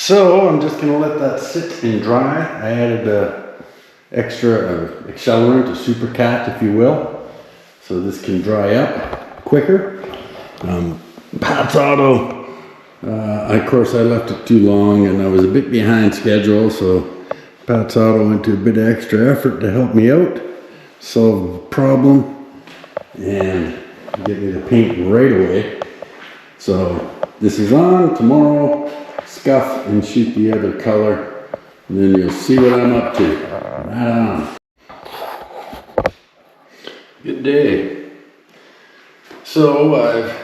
So I'm just gonna let that sit and dry. I added extra accelerant, a super cat if you will, so this can dry up quicker. Pat's Auto, of course I left it too long and I was a bit behind schedule, so Pat's Auto went to a bit of extra effort to help me out, solve the problem, and get me the paint right away. So this is on. Tomorrow, scuff and shoot the other color, and then you'll see what I'm up to. Right on. Good day. So I've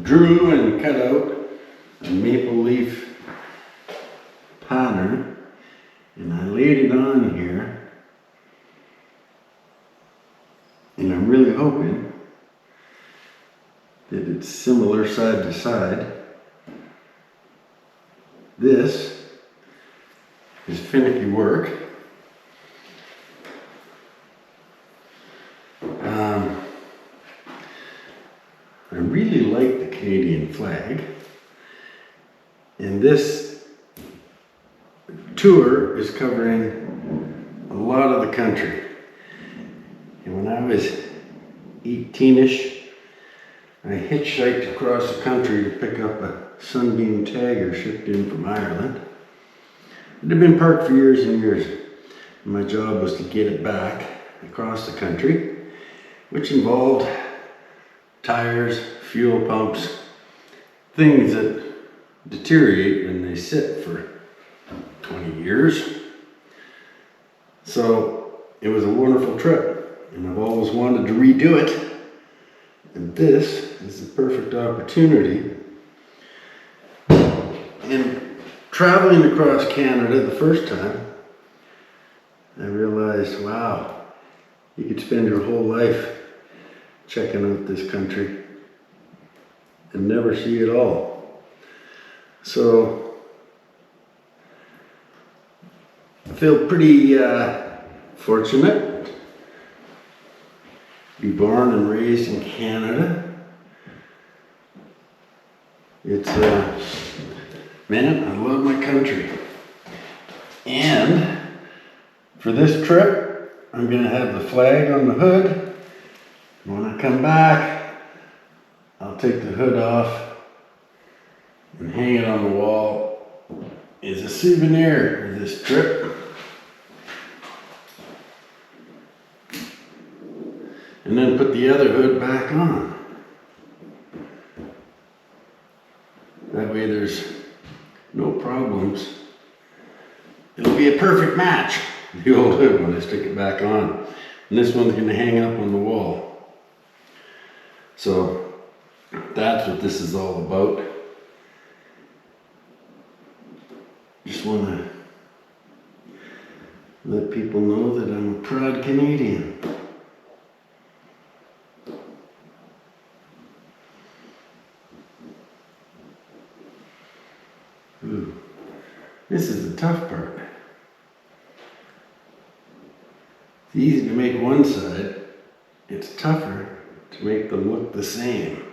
drew and cut out a maple leaf pattern, and I laid it on here, and I'm really hoping that it's similar side to side. This is finicky work. I really like the Canadian flag, and this tour is covering a lot of the country. And when I was 18ish, I hitchhiked across the country to pick up a Sunbeam Tiger shipped in from Ireland. It had been parked for years and years. And my job was to get it back across the country, which involved tires, fuel pumps, things that deteriorate when they sit for 20 years. So it was a wonderful trip, and I've always wanted to redo it. And this is the perfect opportunity. And traveling across Canada the first time, I realized, wow, you could spend your whole life checking out this country and never see it all. So I feel pretty fortunate to be born and raised in Canada. It's man, I love my country. And for this trip, I'm gonna have the flag on the hood. When I come back, I'll take the hood off and hang it on the wall as a souvenir of this trip. And then put the other hood back on. That way there's no problems. It'll be a perfect match, the old hood, when I stick it back on. And this one's gonna hang up on the wall. So that's what this is all about. Just want to let people know that I'm a proud Canadian. Ooh, this is the tough part. It's easy to make one side, it's tougher to make them look the same.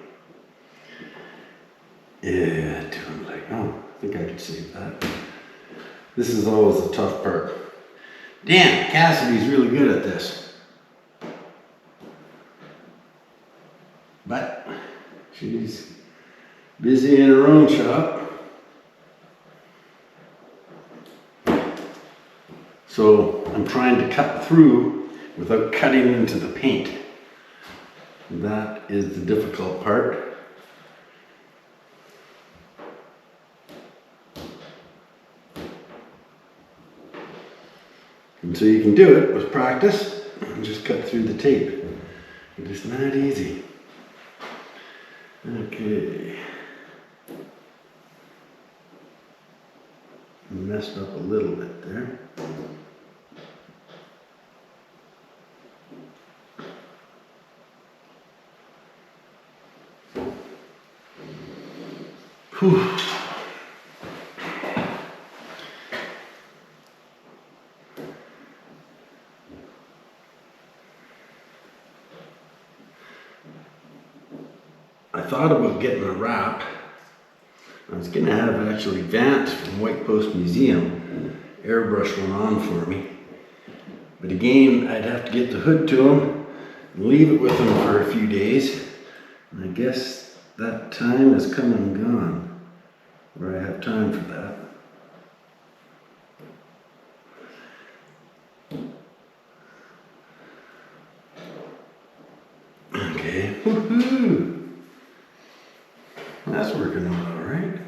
Yeah, I think I could save that. This is always the tough part. Damn, Cassidy's really good at this. But she's busy in her own shop. So I'm trying to cut through without cutting into the paint. That is the difficult part. And so you can do it with practice and just cut through the tape. It's not easy. Okay. Messed up a little bit there. Whew. I thought about getting a wrap I was gonna have actually Vance from White Post Museum airbrush one on for me. But again, I'd have to get the hood to him and leave it with him for a few days. And I guess that time has come and gone, where I have time for that. Okay, woohoo! That's working out all right.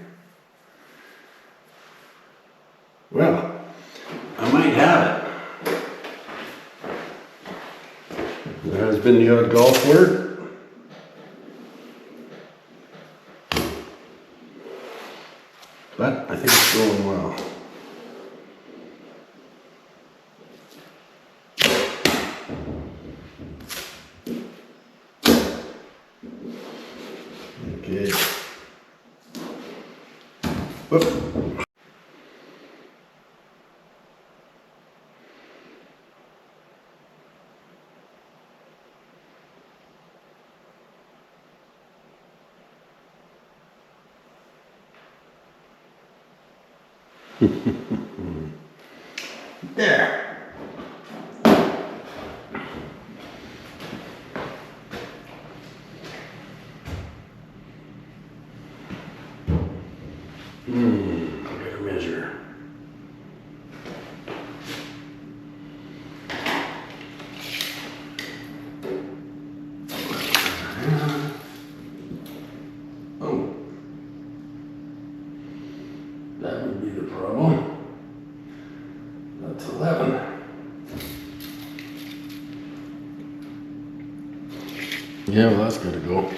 Well, I might have it. There has been the odd golf word. But I think it's going well. Okay. Whoop. There. I gotta measure. Oh, that would be the problem. That's 11. Yeah, well, that's gotta go.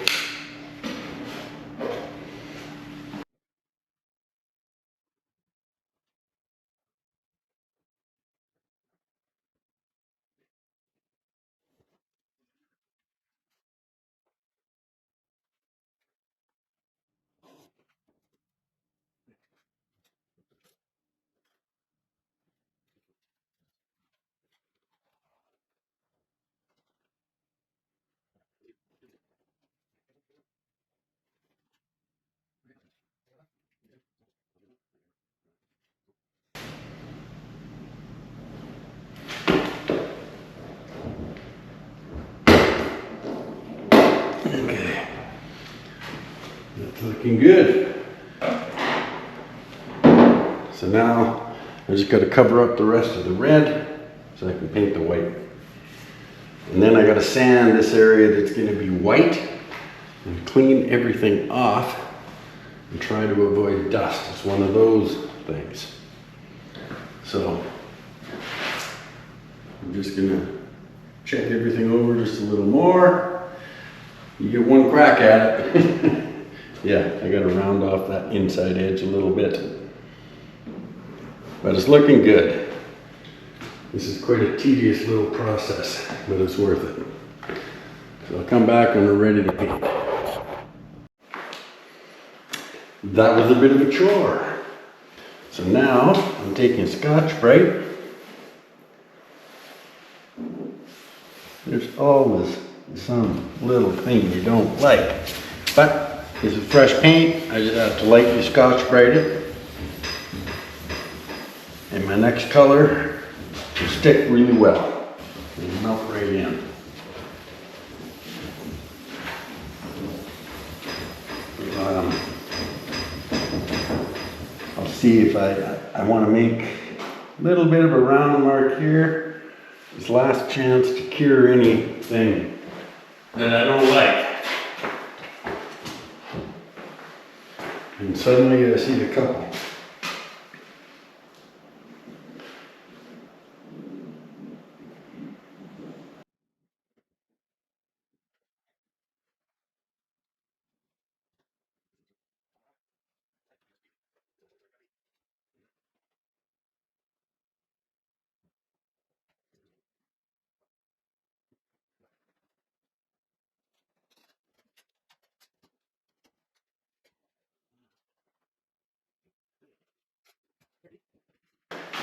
Okay, that's looking good. So now I just got to cover up the rest of the red so I can paint the white. And then I got to sand this area that's going to be white and clean everything off and try to avoid dust. It's one of those things. So I'm just going to check everything over just a little more. You get one crack at it. Yeah, I got to round off that inside edge a little bit. But it's looking good. This is quite a tedious little process, but it's worth it. So I'll come back when we're ready to paint. That was a bit of a chore. So now I'm taking Scotch-Brite. There's always some little thing you don't like. But this is fresh paint. I just have to lightly Scotch-Brite it. And my next color will stick really well. It'll melt right in. I'll see if I want to make a little bit of a round mark here. This last chance to cure anything that I don't like. And suddenly I see the couple.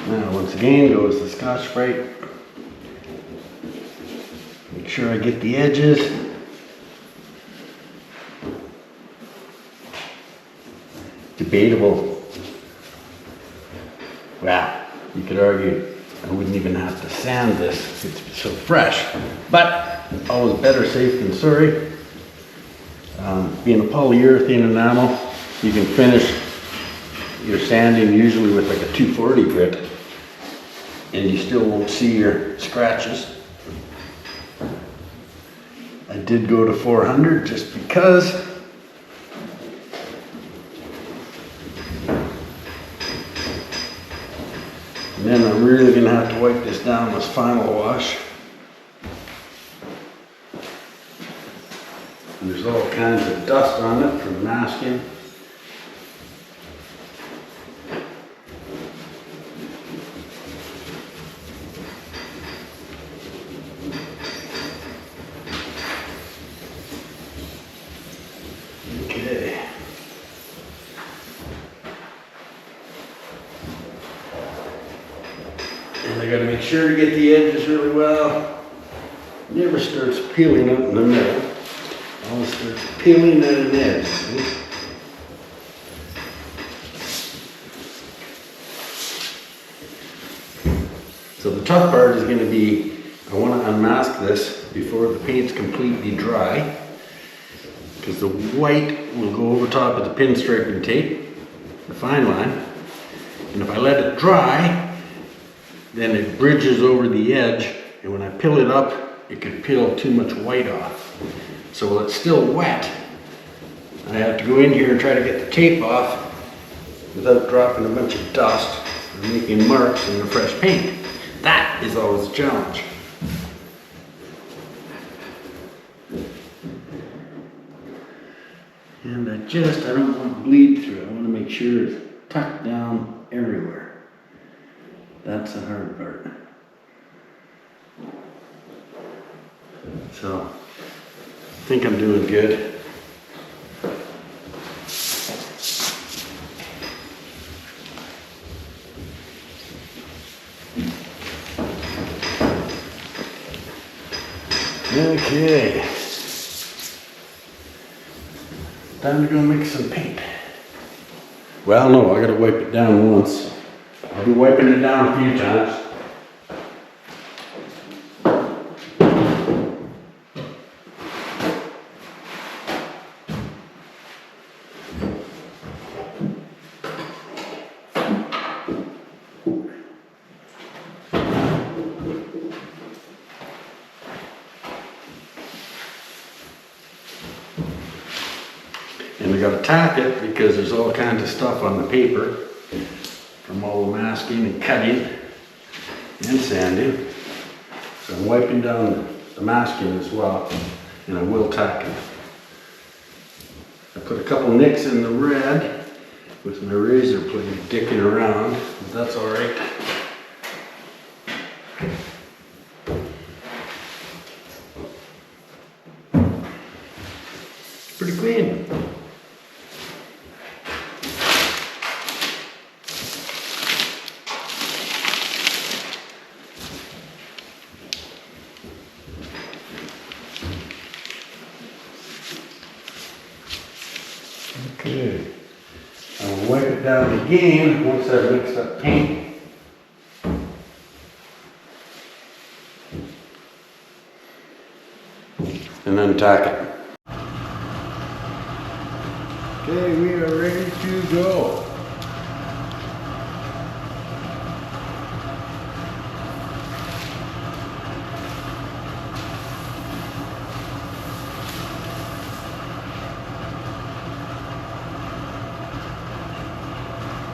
Now once again goes the Scotch-Brite. Make sure I get the edges. To debatable. Well, you could argue I wouldn't even have to sand this, it's so fresh. But always better safe than sorry. Being a polyurethane enamel, you can finish your sanding usually with like a 240 grit, and you still won't see your scratches. I did go to 400 just because. And then I'm really gonna have to wipe this down with final wash. And there's all kinds of dust on it from masking. Okay. And I gotta make sure to get the edges really well. Never starts peeling out in the middle. Always starts peeling at an edge. See? So the tough part is going to be, I want to unmask this before the paint's completely dry, because the white will go over top of the pinstriping tape, the fine line, and if I let it dry, then it bridges over the edge, and when I peel it up, it could peel too much white off. So while it's still wet, I have to go in here and try to get the tape off without dropping a bunch of dust or making marks in the fresh paint. That is always a challenge. And I don't want to bleed through it. I want to make sure it's tucked down everywhere. That's the hard part. So, I think I'm doing good. Okay. Time to go mix some paint. Well, no, I gotta wipe it down once. I'll be wiping it down a few times. And I gotta tack it because there's all kinds of stuff on the paper from all the masking and cutting and sanding. So I'm wiping down the masking as well, and I will tack it. I put a couple nicks in the red with my razor blade dicking around, but that's all right. Pretty clean. Okay, I'll wipe it down again once I've mixed up paint. And then tack it. Okay, we are ready to go.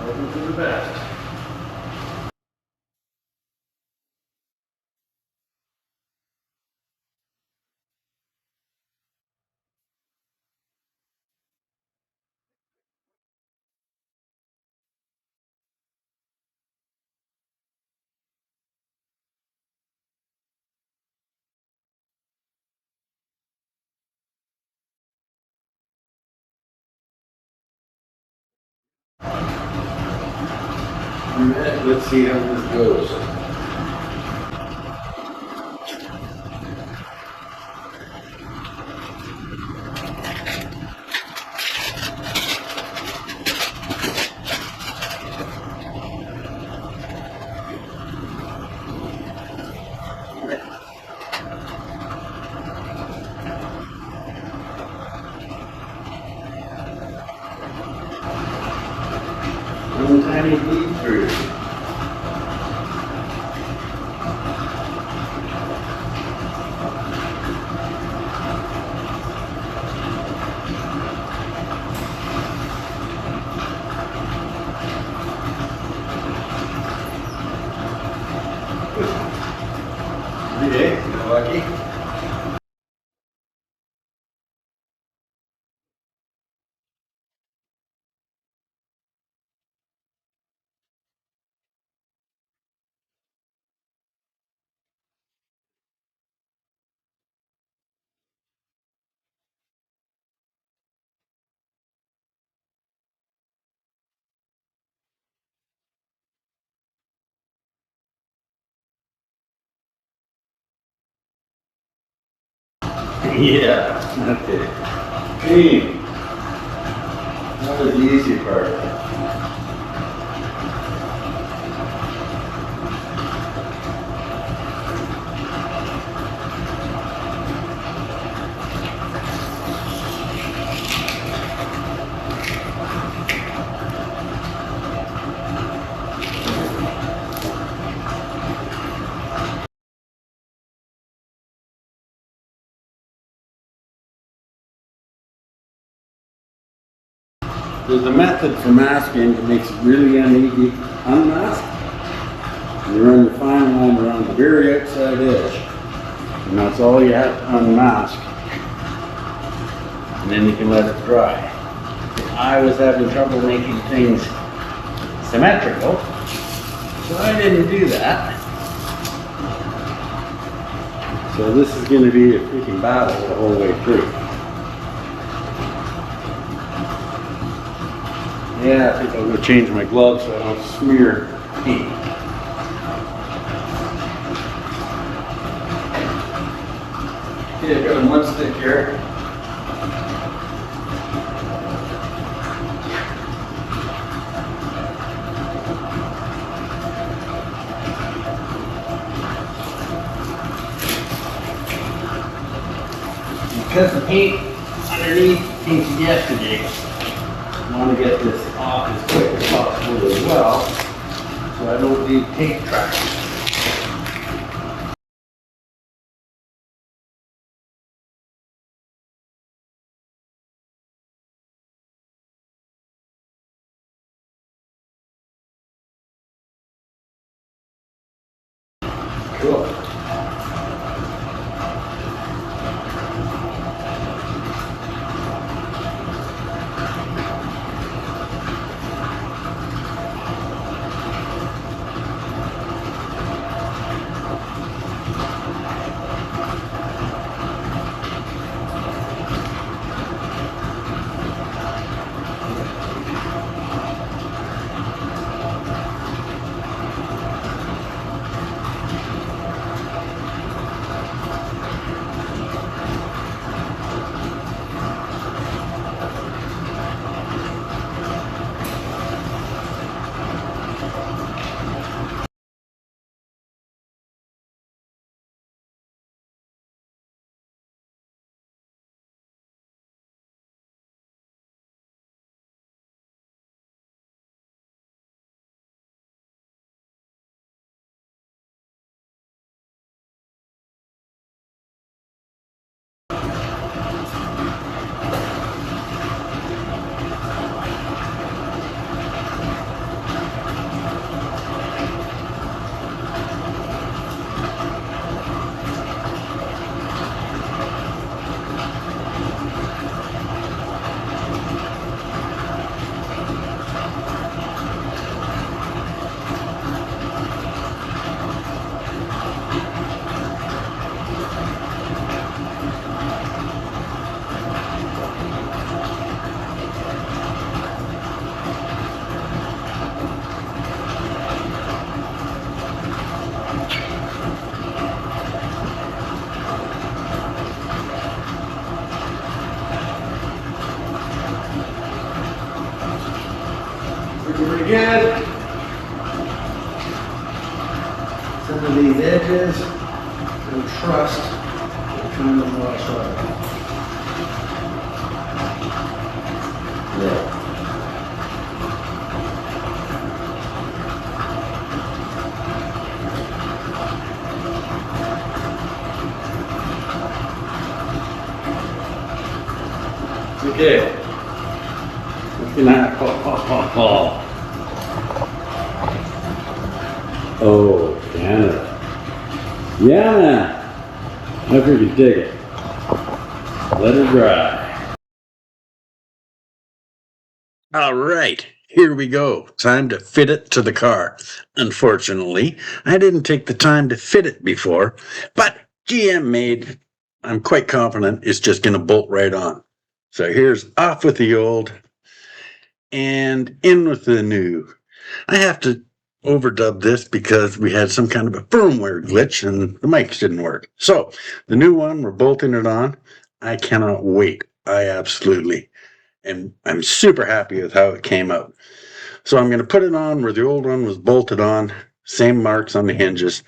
Hoping for the best. Let's see how this goes. tiny bleed through. Okay, lucky. Yeah, okay. Clean. That was the easy part. There's a method for masking that makes it really uneasy to unmask. You run the fine line around the very outside edge. And that's all you have to unmask. And then you can let it dry. I was having trouble making things symmetrical, so I didn't do that. So this is going to be a freaking battle the whole way through. Yeah, I think I'm going to change my gloves so I don't smear paint. Okay, I've got a mud stick here. Because the paint underneath painted yesterday, I want to get this off as quick as possible as well, so I don't leave paint tracks. Cool. Pretty good. Some of these edges, no trust, we're trying to wash off. Yeah. Okay. Looking at, oh, Canada. Yeah, man. I think you dig it. Let it dry. All right, here we go. Time to fit it to the car. Unfortunately, I didn't take the time to fit it before, but GM made, I'm quite confident it's just going to bolt right on. So here's off with the old and in with the new. I have to overdub this because we had some kind of a firmware glitch and the mics didn't work. So the new one, we're bolting it on. I cannot wait. I absolutely. And I'm super happy with how it came out. So I'm going to put it on where the old one was bolted on. Same marks on the hinges.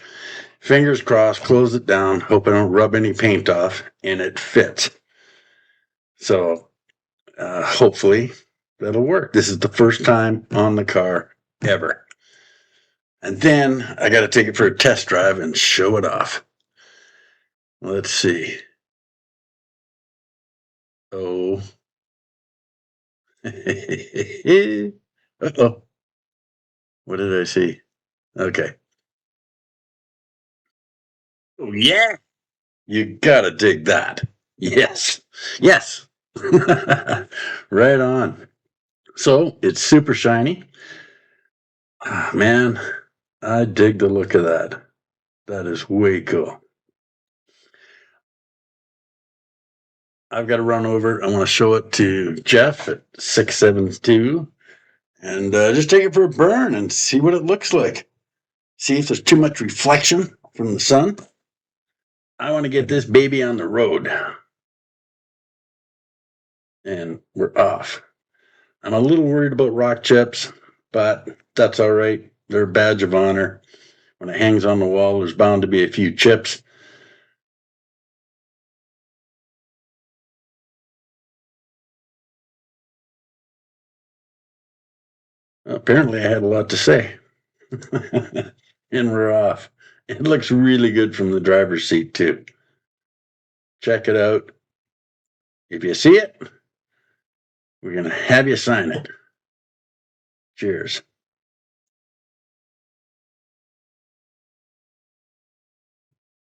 Fingers crossed, close it down. Hope I don't rub any paint off and it fits. So hopefully that'll work. This is the first time on the car ever. And then I got to take it for a test drive and show it off. Let's see. Oh. Uh-oh. What did I see? Okay. Oh, yeah. You got to dig that. Yes. Yes. Right on. So it's super shiny. Ah, man, I dig the look of that. That is way cool. I've got to run over. I want to show it to Jeff at 672 and just take it for a burn and see what it looks like. See if there's too much reflection from the sun. I want to get this baby on the road. And we're off. I'm a little worried about rock chips, but that's all right. They're a badge of honor. When it hangs on the wall, there's bound to be a few chips. Apparently, I had a lot to say. And we're off. It looks really good from the driver's seat, too. Check it out. If you see it, we're going to have you sign it. Cheers.